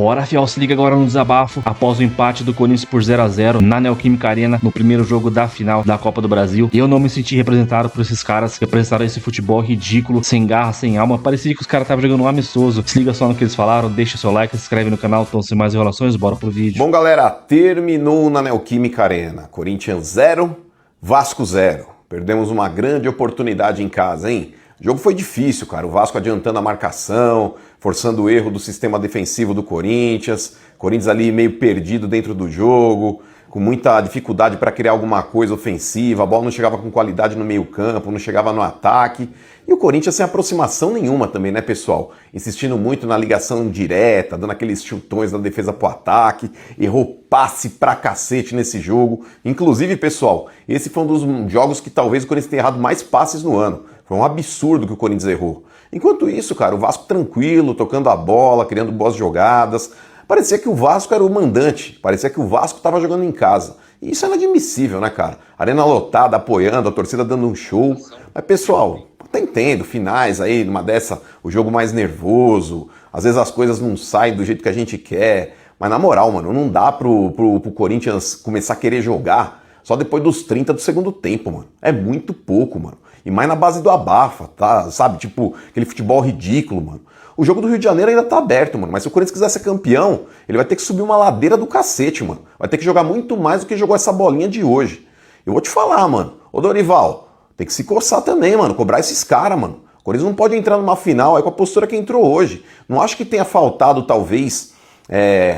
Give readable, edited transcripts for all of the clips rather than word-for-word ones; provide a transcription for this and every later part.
Bora, fiel, se liga agora no desabafo após o empate do Corinthians por 0-0 na Neoquímica Arena no primeiro jogo da final da Copa do Brasil. Eu não me senti representado por esses caras que apresentaram esse futebol ridículo, sem garra, sem alma. Parecia que os caras estavam jogando um amistoso. Se liga só no que eles falaram, deixa seu like, se inscreve no canal, então sem mais enrolações, bora pro vídeo. Bom, galera, terminou na Neoquímica Arena. Corinthians 0, Vasco 0. Perdemos uma grande oportunidade em casa, hein? O jogo foi difícil, cara. O Vasco adiantando a marcação, forçando o erro do sistema defensivo do Corinthians. Corinthians ali meio perdido dentro do jogo, com muita dificuldade para criar alguma coisa ofensiva. A bola não chegava com qualidade no meio-campo, não chegava no ataque. E o Corinthians sem aproximação nenhuma também, né, pessoal? Insistindo muito na ligação direta, dando aqueles chutões da defesa pro ataque. Errou passe pra cacete nesse jogo. Inclusive, pessoal, esse foi um dos jogos que talvez o Corinthians tenha errado mais passes no ano. Foi um absurdo que o Corinthians errou. Enquanto isso, cara, o Vasco tranquilo, tocando a bola, criando boas jogadas. Parecia que o Vasco era o mandante, parecia que o Vasco estava jogando em casa. E isso é inadmissível, né, cara? Arena lotada, apoiando, a torcida dando um show. Mas, pessoal, até entendo, finais aí, numa dessa, o jogo mais nervoso, às vezes as coisas não saem do jeito que a gente quer. Mas na moral, mano, não dá pro Corinthians começar a querer jogar só depois dos 30 do segundo tempo, mano. É muito pouco, mano. E mais na base do abafa, tá? Sabe? Tipo, aquele futebol ridículo, mano. O jogo do Rio de Janeiro ainda tá aberto, mano. Mas se o Corinthians quiser ser campeão, ele vai ter que subir uma ladeira do cacete, mano. Vai ter que jogar muito mais do que jogou essa bolinha de hoje. Eu vou te falar, mano. Ô, Dorival, tem que se coçar também, mano. Cobrar esses caras, mano. O Corinthians não pode entrar numa final aí com a postura que entrou hoje. Não acho que tenha faltado, talvez,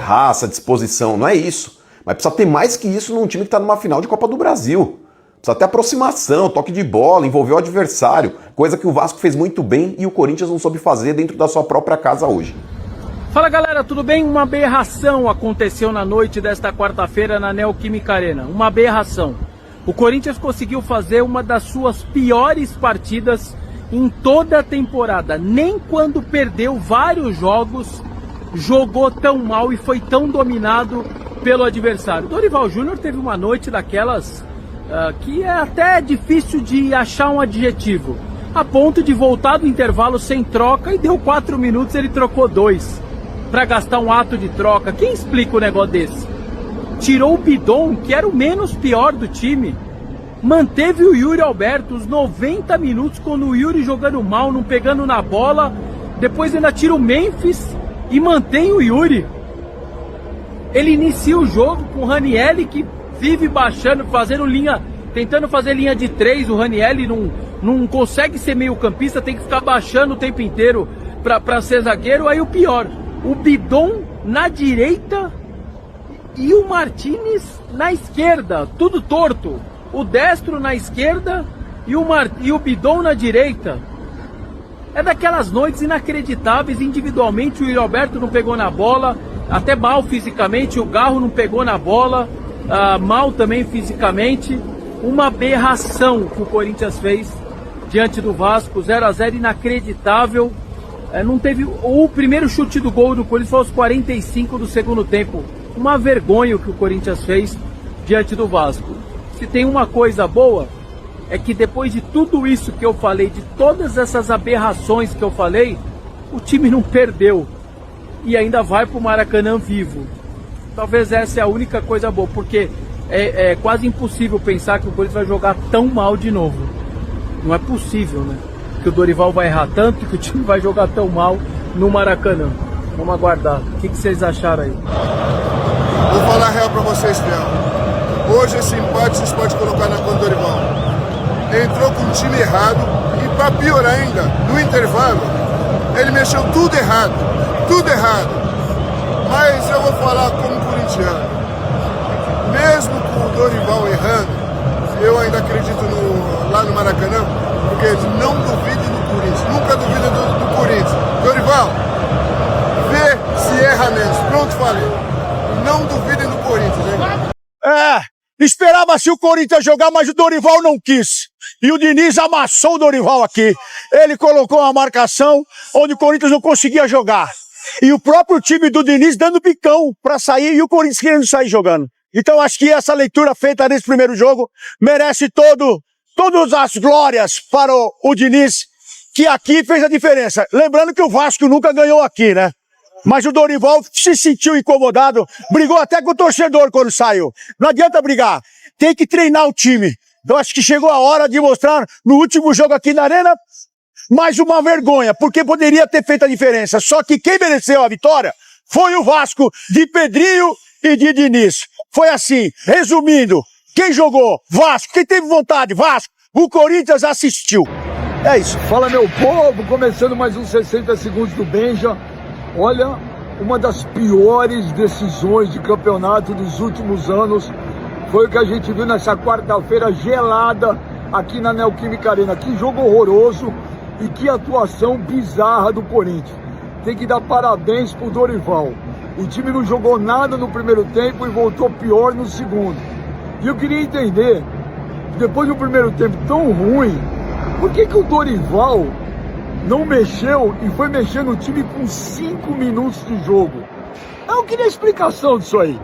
raça, disposição. Não é isso. Mas precisa ter mais que isso num time que tá numa final de Copa do Brasil. Precisa ter aproximação, toque de bola, envolver o adversário, coisa que o Vasco fez muito bem e o Corinthians não soube fazer dentro da sua própria casa hoje. Fala, galera, tudo bem? Uma aberração aconteceu na noite desta quarta-feira na Neoquímica Arena. Uma aberração. O Corinthians conseguiu fazer uma das suas piores partidas em toda a temporada. Nem quando perdeu vários jogos, jogou tão mal e foi tão dominado pelo adversário. Dorival Júnior teve uma noite daquelas... que é até difícil de achar um adjetivo, a ponto de voltar do intervalo sem troca e deu 4 minutos, ele trocou 2 para gastar um ato de troca. Quem explica um negócio desse? Tirou o Bidon, que era o menos pior do time, manteve o Yuri Alberto os 90 minutos, quando o Yuri jogando mal, não pegando na bola, depois ainda tira o Memphis e mantém o Yuri. Ele inicia o jogo com o Ranieri, que vive baixando, fazendo linha, tentando fazer linha de 3, o Ranieri não consegue ser meio campista, tem que ficar baixando o tempo inteiro para ser zagueiro. Aí o pior, o Bidon na direita e o Martinez na esquerda, tudo torto. O Destro na esquerda e o Bidon na direita. É daquelas noites inacreditáveis. Individualmente o Yuri Alberto não pegou na bola, até mal fisicamente, o Garro não pegou na bola. Mal também fisicamente. Uma aberração que o Corinthians fez diante do Vasco, 0-0, inacreditável. Não teve o primeiro chute do gol do Corinthians, foi aos 45 do segundo tempo. Uma vergonha o que o Corinthians fez diante do Vasco. Se tem uma coisa boa, é que depois de tudo isso que eu falei, de todas essas aberrações que eu falei, o time não perdeu e ainda vai pro Maracanã vivo. Talvez essa é a única coisa boa, porque é quase impossível pensar que o Corinthians vai jogar tão mal de novo. Não é possível, né? Que o Dorival vai errar tanto, que o time vai jogar tão mal no Maracanã. Vamos aguardar. O que vocês acharam aí? Vou falar a real pra vocês, Fiel. Hoje esse empate vocês podem colocar na conta do Dorival. Entrou com o time errado e, pra piorar ainda, no intervalo, ele mexeu tudo errado. Tudo errado. Mas eu vou falar como corintiano. Mesmo com o Dorival errando, eu ainda acredito lá no Maracanã, porque não duvide do Corinthians. Nunca duvida do Corinthians. Dorival, vê se erra menos. Pronto, falei. Não duvidem do Corinthians, hein? Esperava-se o Corinthians jogar, mas o Dorival não quis. E o Diniz amassou o Dorival aqui. Ele colocou uma marcação onde o Corinthians não conseguia jogar. E o próprio time do Diniz dando picão para sair e o Corinthians querendo sair jogando. Então acho que essa leitura feita nesse primeiro jogo merece todas as glórias para o Diniz, que aqui fez a diferença. Lembrando que o Vasco nunca ganhou aqui, né? Mas o Dorival se sentiu incomodado, brigou até com o torcedor quando saiu. Não adianta brigar, tem que treinar o time. Eu acho que chegou a hora de mostrar no último jogo aqui na Arena mais uma vergonha, porque poderia ter feito a diferença. Só que quem mereceu a vitória foi o Vasco de Pedrinho e de Diniz. Foi assim, resumindo, quem jogou? Vasco. Quem teve vontade? Vasco. O Corinthians assistiu. É isso. Fala, meu povo, começando mais uns 60 segundos do Benja. Olha, uma das piores decisões de campeonato dos últimos anos foi o que a gente viu nessa quarta-feira gelada aqui na Neoquímica Arena. Que jogo horroroso e que atuação bizarra do Corinthians. Tem que dar parabéns pro Dorival. O time não jogou nada no primeiro tempo e voltou pior no segundo. E eu queria entender, depois do primeiro tempo tão ruim, por que o Dorival não mexeu e foi mexer no time com 5 minutos de jogo? Eu queria explicação disso aí.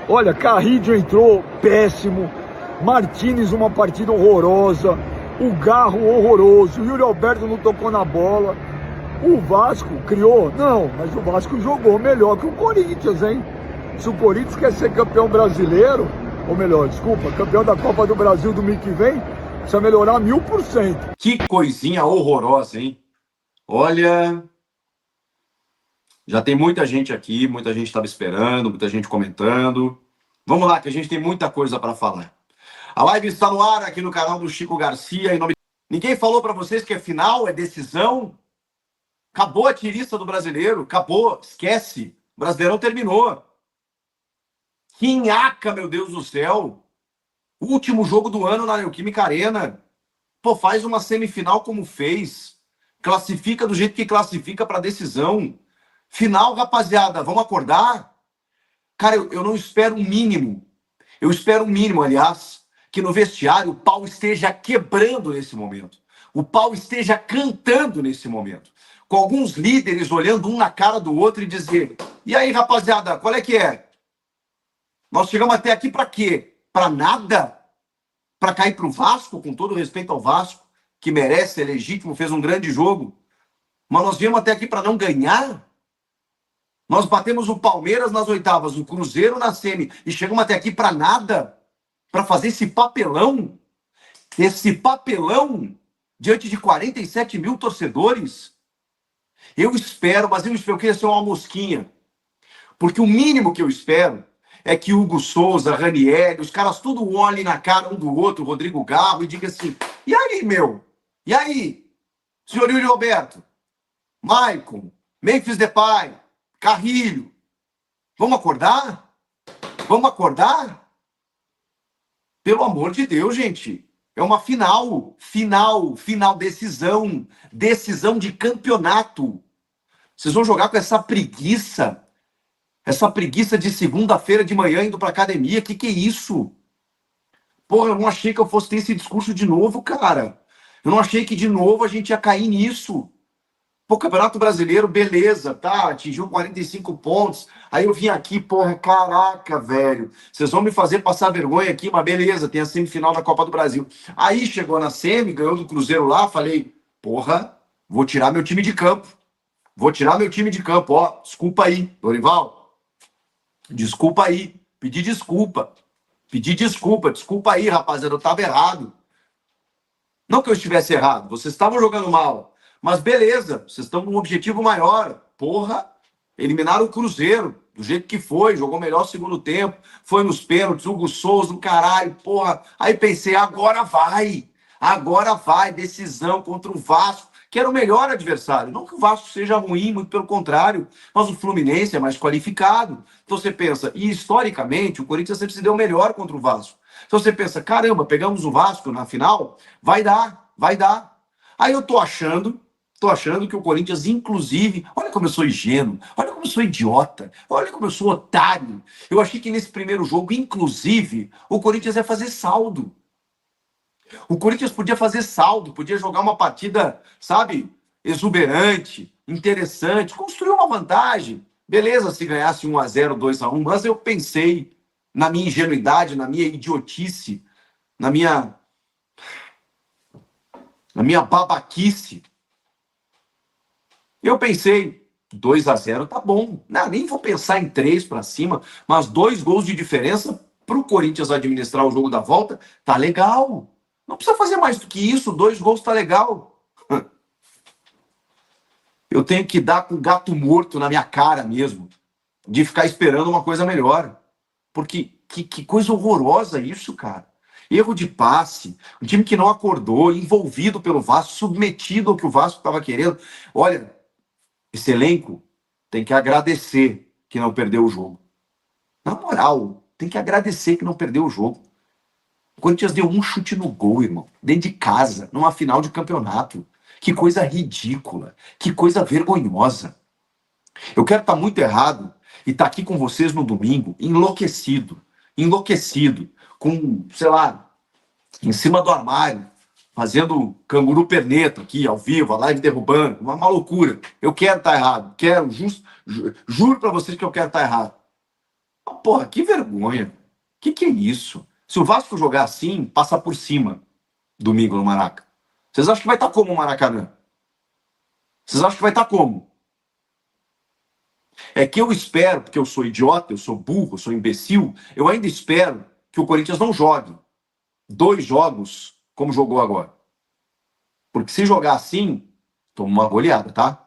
Olha, Carrillo entrou péssimo, Martínez uma partida horrorosa, o Garro horroroso, o Yuri Alberto não tocou na bola. O Vasco criou? Não, mas o Vasco jogou melhor que o Corinthians, hein? Se o Corinthians quer ser campeão brasileiro, ou melhor, desculpa, campeão da Copa do Brasil do ano que vem, precisa melhorar 1000%. Que coisinha horrorosa, hein? Olha, já tem muita gente aqui, muita gente estava esperando, muita gente comentando. Vamos lá, que a gente tem muita coisa para falar. A live está no ar aqui no canal do Chico Garcia. Em nome... Ninguém falou para vocês que é final, é decisão? Acabou a tirista do brasileiro, acabou, esquece. O Brasileirão terminou. Que nhaca, meu Deus do céu. Último jogo do ano na Neoquímica Arena. Pô, faz uma semifinal como fez. Classifica do jeito que classifica para decisão. Final, rapaziada, vamos acordar? Cara, eu não espero um mínimo. Eu espero um mínimo, aliás, que no vestiário o pau esteja quebrando nesse momento. O pau esteja cantando nesse momento. Com alguns líderes olhando um na cara do outro e dizer: e aí, rapaziada, qual é que é? Nós chegamos até aqui para quê? Para nada? Para cair para o Vasco, com todo respeito ao Vasco, que merece, é legítimo, fez um grande jogo. Mas nós viemos até aqui para não ganhar? Nós batemos o Palmeiras nas oitavas, o Cruzeiro na semi, e chegamos até aqui para nada? Para fazer esse papelão? Esse papelão diante de 47 mil torcedores? Eu espero, mas eu queria ser uma mosquinha. Porque o mínimo que eu espero é que Hugo Souza, Ranieri, os caras tudo olhem na cara um do outro, Rodrigo Garro, e digam assim: e aí, meu? E aí? Senhor Yuri Roberto? Maicon? Memphis Depay? Carrilho? Vamos acordar? Vamos acordar? Pelo amor de Deus, gente. É uma final, decisão de campeonato. Vocês vão jogar com essa preguiça de segunda-feira de manhã indo pra academia. Que é isso? Porra, eu não achei que eu fosse ter esse discurso de novo, cara. Eu não achei que de novo a gente ia cair nisso. Pô, Campeonato Brasileiro, beleza, tá? Atingiu 45 pontos. Aí eu vim aqui, porra, caraca, velho. Vocês vão me fazer passar vergonha aqui, mas beleza, tem a semifinal da Copa do Brasil. Aí chegou na semi, ganhou do Cruzeiro lá, falei: porra, vou tirar meu time de campo. Ó, desculpa aí, Dorival. Desculpa aí. Pedi desculpa aí, rapaziada, eu tava errado. Não que eu estivesse errado, vocês estavam jogando mal. Mas beleza, vocês estão com um objetivo maior. Porra, eliminaram o Cruzeiro, do jeito que foi, jogou melhor o segundo tempo, foi nos pênaltis, Hugo Souza, do caralho, porra. Aí pensei, agora vai, decisão contra o Vasco, que era o melhor adversário. Não que o Vasco seja ruim, muito pelo contrário, mas o Fluminense é mais qualificado. Então você pensa, e historicamente o Corinthians sempre se deu melhor contra o Vasco. Então você pensa, caramba, pegamos o Vasco na final, vai dar. Aí eu tô achando que o Corinthians, inclusive, olha como eu sou ingênuo, olha como eu sou idiota, olha como eu sou otário. Eu achei que nesse primeiro jogo, inclusive, o Corinthians ia fazer saldo. O Corinthians podia fazer saldo, podia jogar uma partida, sabe, exuberante, interessante, construir uma vantagem. Beleza, se ganhasse 1-0, 2-1, mas eu pensei na minha ingenuidade, na minha idiotice, na minha babaquice. Eu pensei, 2-0 tá bom. Não, nem vou pensar em 3 para cima, mas 2 gols de diferença para o Corinthians administrar o jogo da volta, tá legal. Não precisa fazer mais do que isso, 2 gols tá legal. Eu tenho que dar com o gato morto na minha cara mesmo, de ficar esperando uma coisa melhor. Porque que coisa horrorosa isso, cara. Erro de passe, um time que não acordou, envolvido pelo Vasco, submetido ao que o Vasco estava querendo. Olha, esse elenco tem que agradecer que não perdeu o jogo. Na moral, tem que agradecer que não perdeu o jogo. O Corinthians deu um chute no gol, irmão, dentro de casa, numa final de campeonato. Que coisa ridícula, que coisa vergonhosa. Eu quero estar muito errado e estar aqui com vocês no domingo, enlouquecido, com, sei lá, em cima do armário, fazendo canguru perneta aqui, ao vivo, a live derrubando, uma loucura. Eu quero estar errado, juro pra vocês que eu quero estar errado. Mas, porra, que vergonha. Que é isso? Se o Vasco jogar assim, passa por cima domingo no Maraca. Vocês acham que vai estar como o Maracanã? Vocês acham que vai estar como? É que eu espero, porque eu sou idiota, eu sou burro, eu sou imbecil, eu ainda espero que o Corinthians não jogue 2 jogos como jogou agora. Porque se jogar assim, toma uma goleada, tá?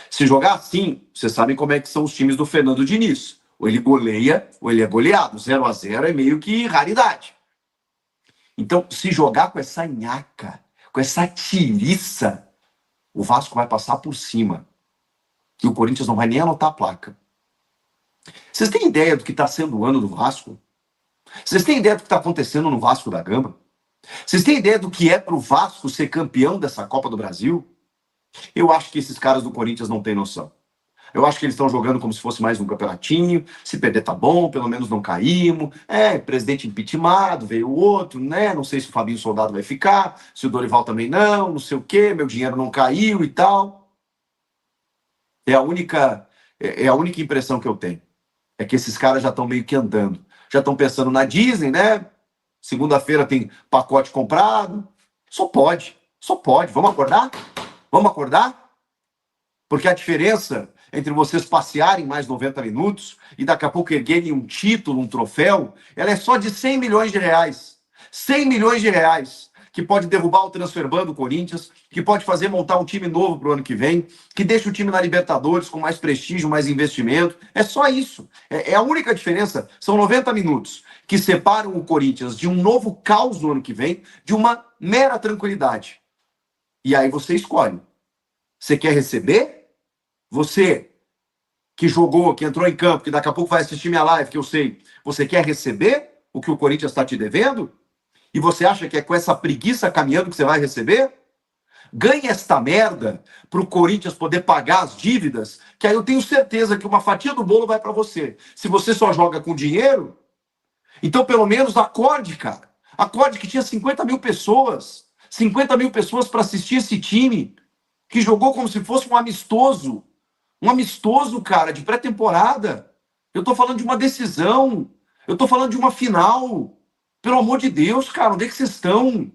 Se jogar assim, vocês sabem como é que são os times do Fernando Diniz. Ou ele goleia, ou ele é goleado. 0-0 é meio que raridade. Então, se jogar com essa nhaca, com essa tiriça, o Vasco vai passar por cima. E o Corinthians não vai nem anotar a placa. Vocês têm ideia do que está sendo o ano do Vasco? Vocês têm ideia do que está acontecendo no Vasco da Gama? Vocês têm ideia do que é para o Vasco ser campeão dessa Copa do Brasil? Eu acho que esses caras do Corinthians não têm noção. Eu acho que eles estão jogando como se fosse mais um campeonatinho. Se perder tá bom, pelo menos não caímos. Presidente impeachmentado, veio o outro, né? Não sei se o Fabinho Soldado vai ficar, se o Dorival também não sei o quê, meu dinheiro não caiu e tal. É a única impressão que eu tenho. É que esses caras já estão meio que andando. Já estão pensando na Disney, né? Segunda-feira tem pacote comprado. Só pode. Vamos acordar? Vamos acordar? Porque a diferença entre vocês passearem mais 90 minutos e daqui a pouco erguerem um título, um troféu, ela é só de 100 milhões de reais. 100 milhões de reais. Que pode derrubar o transferban do Corinthians, que pode fazer montar um time novo para o ano que vem, que deixa o time na Libertadores com mais prestígio, mais investimento. É só isso. É a única diferença. São 90 minutos que separam o Corinthians de um novo caos no ano que vem, de uma mera tranquilidade. E aí você escolhe. Você quer receber? Você que jogou, que entrou em campo, que daqui a pouco vai assistir minha live, que eu sei, você quer receber o que o Corinthians está te devendo? E você acha que é com essa preguiça caminhando que você vai receber? Ganhe esta merda para o Corinthians poder pagar as dívidas, que aí eu tenho certeza que uma fatia do bolo vai para você. Se você só joga com dinheiro, então pelo menos acorde, cara. Acorde que tinha 50 mil pessoas. 50 mil pessoas para assistir esse time, que jogou como se fosse um amistoso. Um amistoso, cara, de pré-temporada. Eu tô falando de uma decisão. Eu tô falando de uma final. Pelo amor de Deus, cara, onde é que vocês estão?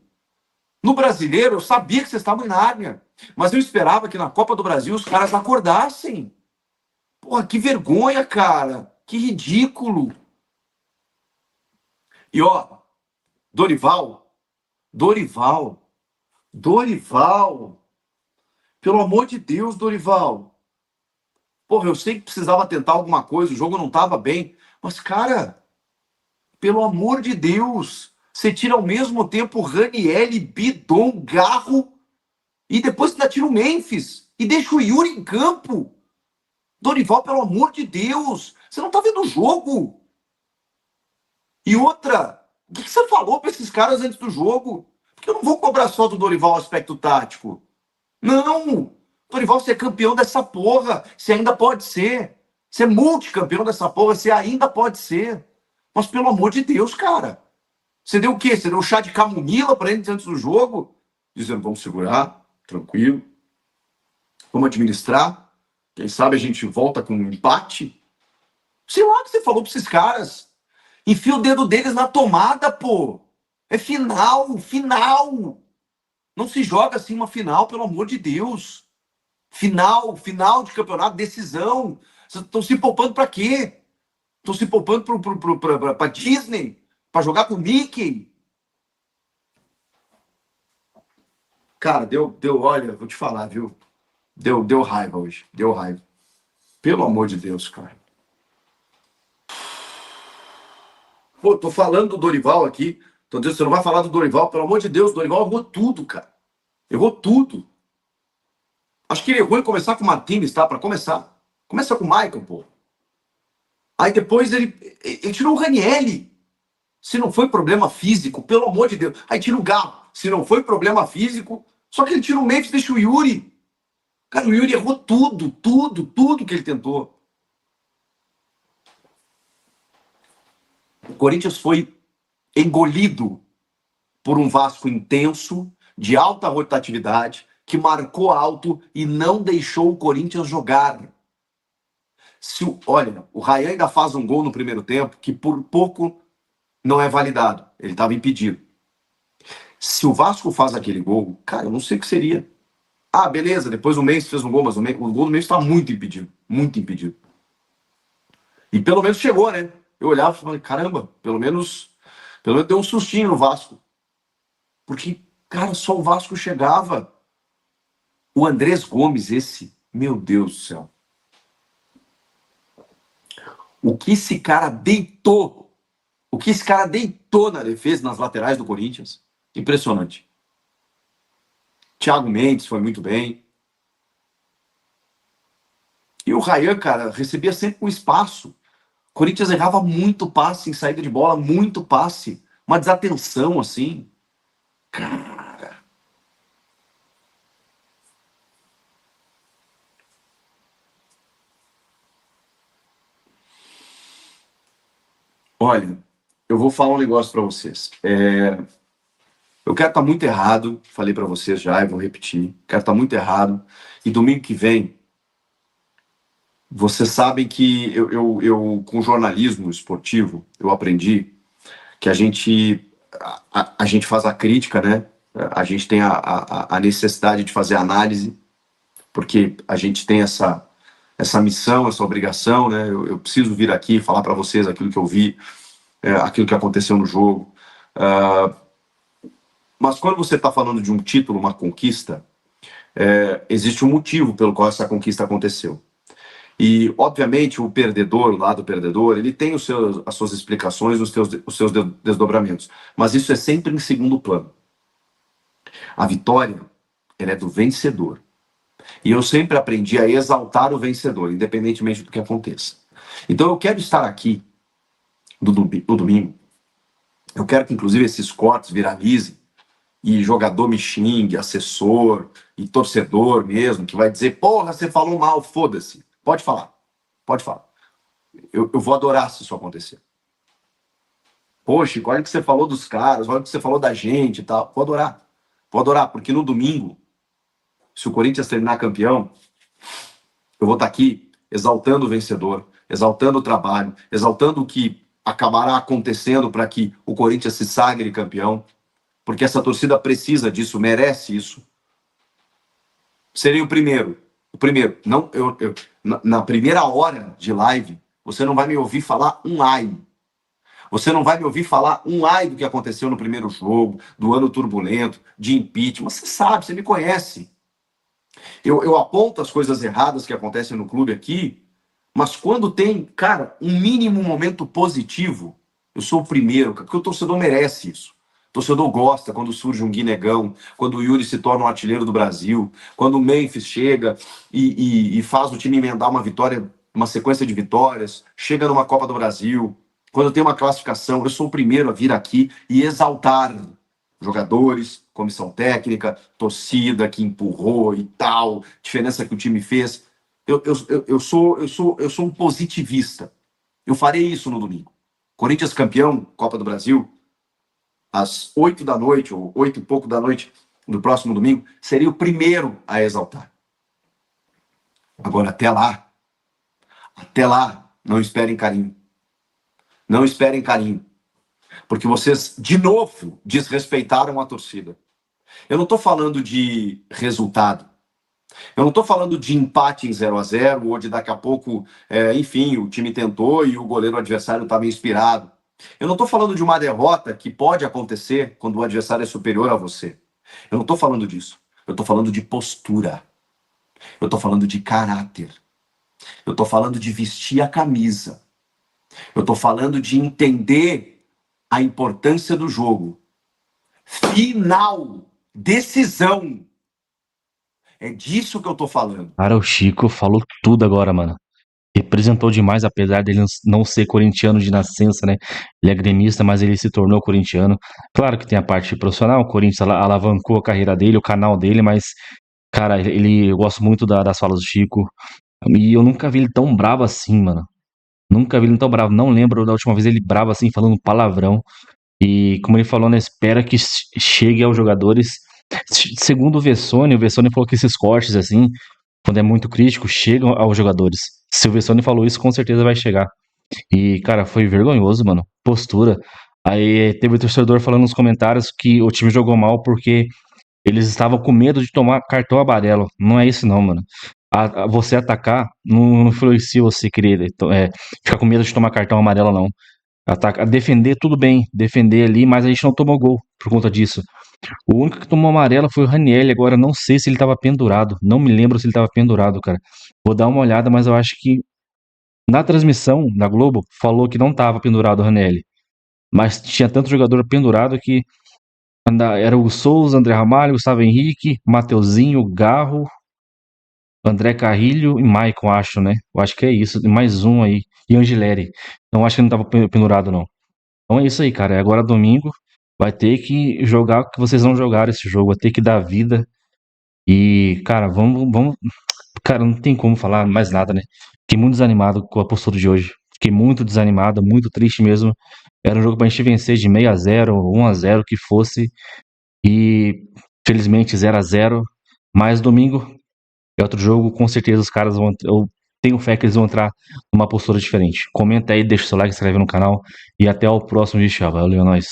No Brasileiro, eu sabia que vocês estavam em Nárnia, mas eu esperava que na Copa do Brasil os caras acordassem. Porra, que vergonha, cara. Que ridículo. E ó, Dorival. Pelo amor de Deus, Dorival. Porra, eu sei que precisava tentar alguma coisa, o jogo não tava bem, mas, cara, pelo amor de Deus, você tira ao mesmo tempo Ranieri, Bidon, Garro e depois ainda tira o Memphis e deixa o Yuri em campo. Dorival, pelo amor de Deus, você não tá vendo o jogo. E outra, o que você falou para esses caras antes do jogo? Porque eu não vou cobrar só do Dorival o aspecto tático. Não! Dorival, você é campeão dessa porra, você ainda pode ser. Você é multicampeão dessa porra, você ainda pode ser. Mas pelo amor de Deus, cara. Você deu o quê? Você deu chá de camomila para eles antes do jogo? Dizendo, vamos segurar, tranquilo. Vamos administrar. Quem sabe a gente volta com um empate. Sei lá o que você falou para esses caras. Enfia o dedo deles na tomada, pô. É final. Não se joga assim uma final, pelo amor de Deus. Final de campeonato, decisão. Vocês estão se poupando para quê? Estão se poupando para Disney? Para jogar com o Mickey? Cara, olha, vou te falar, viu? Deu raiva hoje. Deu raiva. Pelo amor de Deus, cara. Pô, tô falando do Dorival aqui. Tô dizendo, você não vai falar do Dorival? Pelo amor de Deus, o Dorival errou tudo, cara. Errou tudo. Acho que ele errou em começar com o Martínez, tá? Pra começar. Começa com o Maicon, pô. Aí depois ele tirou o Ranieri. Se não foi problema físico, pelo amor de Deus. Aí tira o Galo. Se não foi problema físico, só que ele tira o Memphis e deixa o Yuri. Cara, o Yuri errou tudo que ele tentou. O Corinthians foi engolido por um Vasco intenso, de alta rotatividade, que marcou alto e não deixou o Corinthians jogar. Olha, o Rayan ainda faz um gol no primeiro tempo que por pouco não é validado. Ele estava impedido. Se o Vasco faz aquele gol, cara, eu não sei o que seria. Ah, beleza, depois o Mendes fez um gol, mas o gol do Mendes está muito impedido. Muito impedido. E pelo menos chegou, né? Eu olhava e falei, caramba, pelo menos deu um sustinho no Vasco. Porque, cara, só o Vasco chegava. O Andrés Gomes, meu Deus do céu. O que esse cara deitou na defesa, nas laterais do Corinthians, impressionante. Thiago Mendes foi muito bem. E o Rayan, cara, recebia sempre um espaço. O Corinthians errava muito passe em saída de bola, muito passe. Uma desatenção, assim. Cara. Olha, eu vou falar um negócio pra vocês. Eu quero estar muito errado, falei pra vocês já, eu vou repetir. Quero estar muito errado. E domingo que vem, vocês sabem que eu com jornalismo esportivo, eu aprendi que a gente faz a crítica, né? A gente tem a necessidade de fazer análise, porque a gente tem essa missão, essa obrigação, né? Eu preciso vir aqui e falar para vocês aquilo que eu vi, aquilo que aconteceu no jogo. Mas quando você está falando de um título, uma conquista, existe um motivo pelo qual essa conquista aconteceu. E, obviamente, o perdedor, o lado perdedor, ele tem as suas explicações, os seus desdobramentos. Mas isso é sempre em segundo plano. A vitória, ela é do vencedor. E eu sempre aprendi a exaltar o vencedor, independentemente do que aconteça. Então, eu quero estar aqui no domingo. Eu quero que, inclusive, esses cortes viralizem. E jogador me xingue, assessor e torcedor mesmo, que vai dizer, porra, você falou mal, foda-se. Pode falar. Eu vou adorar se isso acontecer. Poxa, olha o que você falou dos caras, olha o que você falou da gente e tal. Vou adorar, porque no domingo, se o Corinthians terminar campeão, eu vou estar aqui exaltando o vencedor, exaltando o trabalho, exaltando o que acabará acontecendo para que o Corinthians se sagre campeão, porque essa torcida precisa disso, merece isso. Serei o primeiro. Não, na primeira hora de live, você não vai me ouvir falar um ai. Você não vai me ouvir falar um ai do que aconteceu no primeiro jogo, do ano turbulento, de impeachment. Você sabe, você me conhece. Eu aponto as coisas erradas que acontecem no clube aqui, mas quando tem, cara, um mínimo momento positivo, eu sou o primeiro, porque o torcedor merece isso. O torcedor gosta quando surge um Guinegão, quando o Yuri se torna um artilheiro do Brasil, quando o Memphis chega e faz o time emendar uma vitória, uma sequência de vitórias, chega numa Copa do Brasil, quando tem uma classificação. Eu sou o primeiro a vir aqui e exaltar jogadores, comissão técnica, torcida que empurrou e tal, diferença que o time fez. Eu sou um positivista. Eu farei isso no domingo. Corinthians campeão, Copa do Brasil, às 8 da noite, ou 8 e pouco da noite do próximo domingo, seria o primeiro a exaltar. Agora, até lá, não esperem carinho. Não esperem carinho. Porque vocês, de novo, desrespeitaram a torcida. Eu não estou falando de resultado. Eu não estou falando de empate em 0-0 ou de daqui a pouco, enfim, o time tentou e o goleiro adversário estava inspirado. Eu não estou falando de uma derrota que pode acontecer quando o adversário é superior a você. Eu não estou falando disso. Eu estou falando de postura. Eu estou falando de caráter. Eu estou falando de vestir a camisa. Eu estou falando de entender a importância do jogo. Final, decisão. É disso que eu estou falando. Cara, o Chico falou tudo agora, mano. Representou demais, apesar dele não ser corintiano de nascença, né? Ele é gremista, mas ele se tornou corintiano. Claro que tem a parte profissional, o Corinthians alavancou a carreira dele, o canal dele, mas, cara, eu gosto muito das falas do Chico. E eu nunca vi ele tão bravo assim, mano. Nunca vi ele tão bravo. Não lembro da última vez ele bravo assim, falando palavrão. E como ele falou, né, espera que chegue aos jogadores. Segundo o Vessone falou que esses cortes, assim, quando é muito crítico, chegam aos jogadores. Se o Vessone falou isso, com certeza vai chegar. E, cara, foi vergonhoso, mano. Postura. Aí teve o torcedor falando nos comentários que o time jogou mal porque eles estavam com medo de tomar cartão amarelo. Não é isso, não, mano. Você atacar não influencia você querer ficar com medo de tomar cartão amarelo, não. Defender, tudo bem, defender ali, mas a gente não tomou gol por conta disso. O único que tomou amarelo foi o Ranielli. Agora não sei se ele tava pendurado. Não me lembro se ele tava pendurado, cara. Vou dar uma olhada, mas eu acho que na transmissão da Globo falou que não tava pendurado o Ranielli. Mas tinha tanto jogador pendurado que era o Souza, André Ramalho, Gustavo Henrique, Mateuzinho, Garro, André Carrilho e Maicon, acho, né? Eu acho que é isso. E mais um aí. E Angileri. Então acho que não tava pendurado, não. Então é isso aí, cara. Agora domingo vai ter que jogar o que vocês não jogaram esse jogo. Vai ter que dar vida. E, cara, vamos. Cara, não tem como falar mais nada, né? Fiquei muito desanimado com a postura de hoje. Fiquei muito desanimado, muito triste mesmo. Era um jogo pra gente vencer de 6-0, 1-0, que fosse. E, felizmente, 0-0. Mas domingo é outro jogo. Com certeza os caras vão. Eu tenho fé que eles vão entrar numa postura diferente. Comenta aí, deixa o seu like, se inscreve no canal. E até o próximo vídeo. Valeu, é nóis.